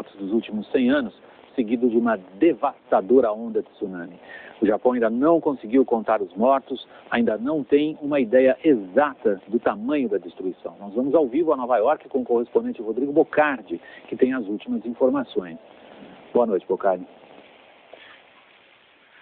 terremotos dos últimos 100 anos, seguido de uma devastadora onda de tsunami. O Japão ainda não conseguiu contar os mortos, ainda não tem uma ideia exata do tamanho da destruição. Nós vamos ao vivo a Nova York com o correspondente Rodrigo Bocardi, que tem as últimas informações. Boa noite, Bocardi.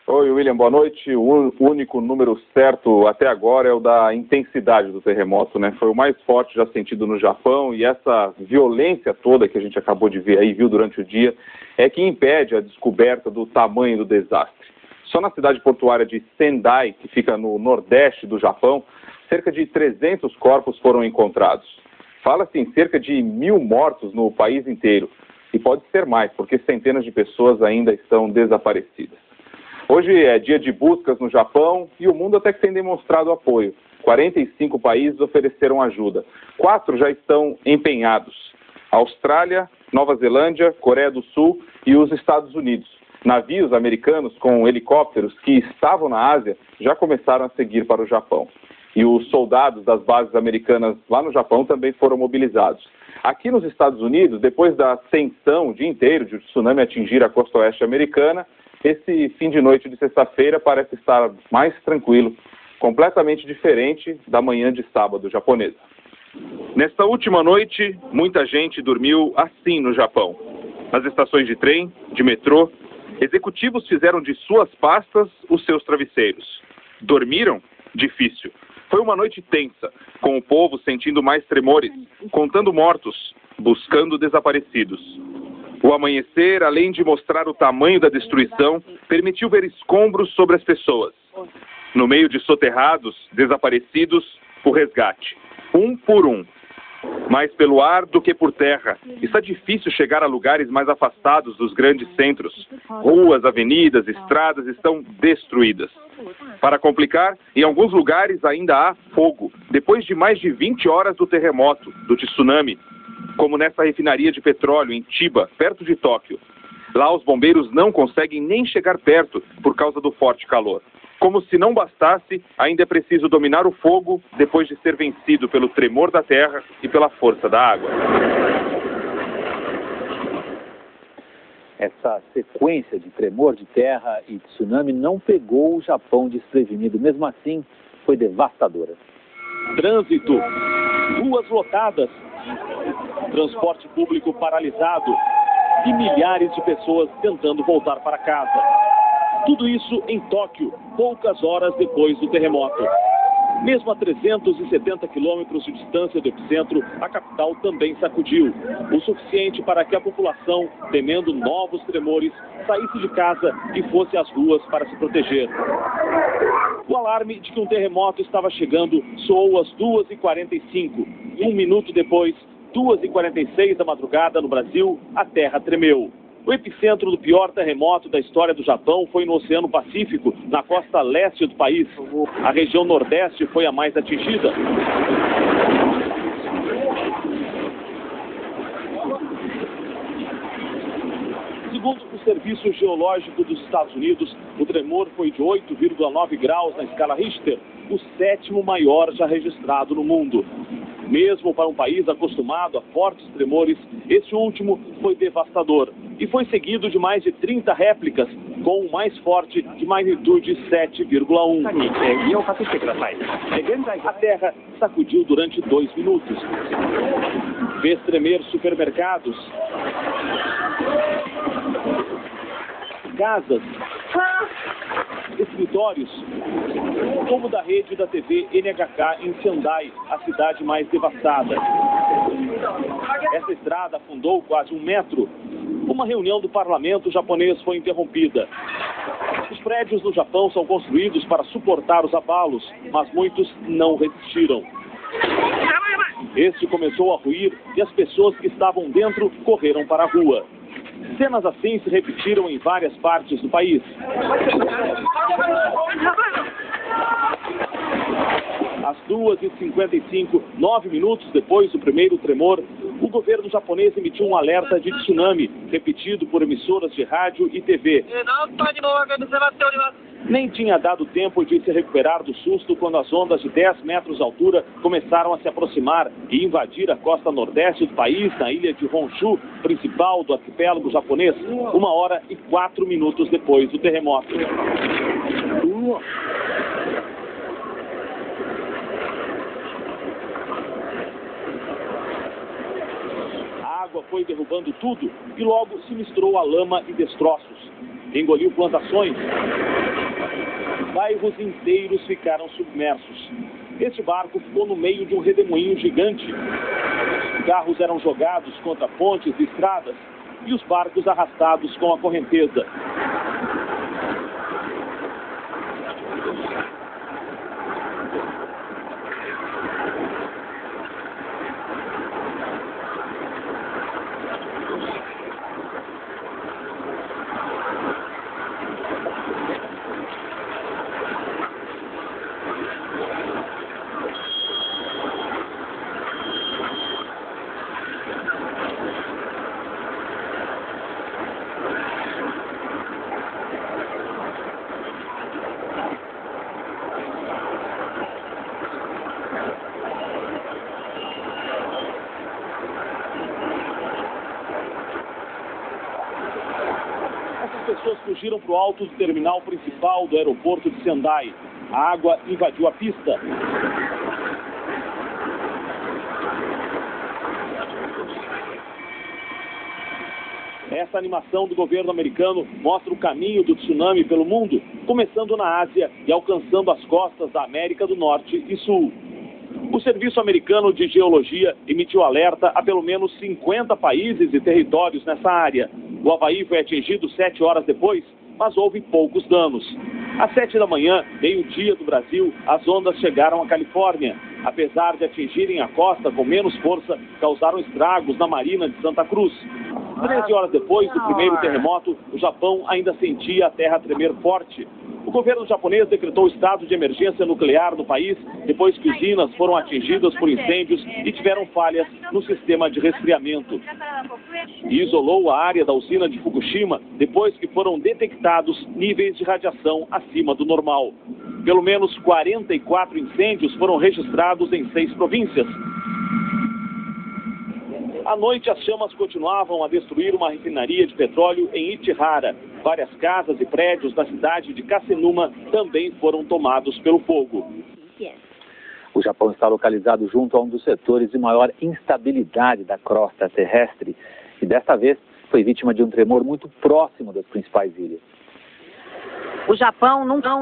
Oi, William, boa noite. O único número certo até agora é o da intensidade do terremoto, né? Foi o mais forte já sentido no Japão, e essa violência toda que a gente acabou de ver aí, viu durante o dia, é que impede a descoberta do tamanho do desastre. Só na cidade portuária de Sendai, que fica no nordeste do Japão, cerca de 300 corpos foram encontrados. Fala-se em cerca de 1.000 mortos no país inteiro, e pode ser mais, porque centenas de pessoas ainda estão desaparecidas. Hoje é dia de buscas no Japão e o mundo até que tem demonstrado apoio. 45 países ofereceram ajuda. 4 já estão empenhados: Austrália, Nova Zelândia, Coreia do Sul e os Estados Unidos. Navios americanos com helicópteros que estavam na Ásia já começaram a seguir para o Japão. E os soldados das bases americanas lá no Japão também foram mobilizados. Aqui nos Estados Unidos, depois da tensão o dia inteiro de o tsunami atingir a costa oeste americana, esse fim de noite de sexta-feira parece estar mais tranquilo, completamente diferente da manhã de sábado japonesa. Nesta última noite, muita gente dormiu assim no Japão. Nas estações de trem, de metrô, executivos fizeram de suas pastas os seus travesseiros. Dormiram? Difícil. Foi uma noite tensa, com o povo sentindo mais tremores, contando mortos, buscando desaparecidos. O amanhecer, além de mostrar o tamanho da destruição, permitiu ver escombros sobre as pessoas. No meio de soterrados, desaparecidos, o resgate. Um por um. Mais pelo ar do que por terra. Está difícil chegar a lugares mais afastados dos grandes centros. Ruas, avenidas, estradas estão destruídas. Para complicar, em alguns lugares ainda há fogo, depois de mais de 20 horas do terremoto, do tsunami, como nessa refinaria de petróleo em Chiba, perto de Tóquio. Lá os bombeiros não conseguem nem chegar perto por causa do forte calor. Como se não bastasse, ainda é preciso dominar o fogo depois de ser vencido pelo tremor da terra e pela força da água. Essa sequência de tremor de terra e tsunami não pegou o Japão desprevenido. Mesmo assim, foi devastadora. Trânsito, ruas lotadas, transporte público paralisado e milhares de pessoas tentando voltar para casa. Tudo isso em Tóquio, poucas horas depois do terremoto. Mesmo a 370 quilômetros de distância do epicentro, a capital também sacudiu. O suficiente para que a população, temendo novos tremores, saísse de casa e fosse às ruas para se proteger. O alarme de que um terremoto estava chegando soou às 2h45. E um minuto depois, 2h46 da madrugada no Brasil, a terra tremeu. O epicentro do pior terremoto da história do Japão foi no Oceano Pacífico, na costa leste do país. A região nordeste foi a mais atingida. Segundo o Serviço Geológico dos Estados Unidos, o tremor foi de 8,9 graus na escala Richter, o 7º maior já registrado no mundo. Mesmo para um país acostumado a fortes tremores, esse último foi devastador e foi seguido de mais de 30 réplicas, com o mais forte de magnitude 7,1. A terra sacudiu durante 2 minutos. Fez tremer supermercados, casas, escritórios, como da rede da TV NHK em Sendai, a cidade mais devastada. Essa estrada afundou quase 1 metro. Uma reunião do parlamento japonês foi interrompida. Os prédios no Japão são construídos para suportar os abalos, mas muitos não resistiram. Este começou a ruir e as pessoas que estavam dentro correram para a rua. Cenas assim se repetiram em várias partes do país. Às 2h55, 9 minutos depois do primeiro tremor, o governo japonês emitiu um alerta de tsunami, repetido por emissoras de rádio e TV. Nem tinha dado tempo de se recuperar do susto quando as ondas de 10 metros de altura começaram a se aproximar e invadir a costa nordeste do país, na ilha de Honshu, principal do arquipélago japonês, 1h04 depois do terremoto. A água foi derrubando tudo e logo se misturou a lama e destroços. Engoliu plantações. Bairros inteiros ficaram submersos. Este barco ficou no meio de um redemoinho gigante. Carros eram jogados contra pontes e estradas e os barcos arrastados com a correnteza. As pessoas fugiram para o alto do terminal principal do aeroporto de Sendai. A água invadiu a pista. Essa animação do governo americano mostra o caminho do tsunami pelo mundo, começando na Ásia e alcançando as costas da América do Norte e Sul. O Serviço Americano de Geologia emitiu alerta a pelo menos 50 países e territórios nessa área. O Havaí foi atingido 7 horas depois, mas houve poucos danos. Às 7 da manhã, meio-dia do Brasil, as ondas chegaram à Califórnia. Apesar de atingirem a costa com menos força, causaram estragos na marina de Santa Cruz. 13 horas depois do primeiro terremoto, o Japão ainda sentia a terra tremer forte. O governo japonês decretou estado de emergência nuclear no país depois que usinas foram atingidas por incêndios e tiveram falhas no sistema de resfriamento. E isolou a área da usina de Fukushima depois que foram detectados níveis de radiação acima do normal. Pelo menos 44 incêndios foram registrados em 6 províncias. À noite, as chamas continuavam a destruir uma refinaria de petróleo em Ichihara. Várias casas e prédios da cidade de Kasenuma também foram tomados pelo fogo. O Japão está localizado junto a um dos setores de maior instabilidade da crosta terrestre e desta vez foi vítima de um tremor muito próximo das principais ilhas. O Japão nunca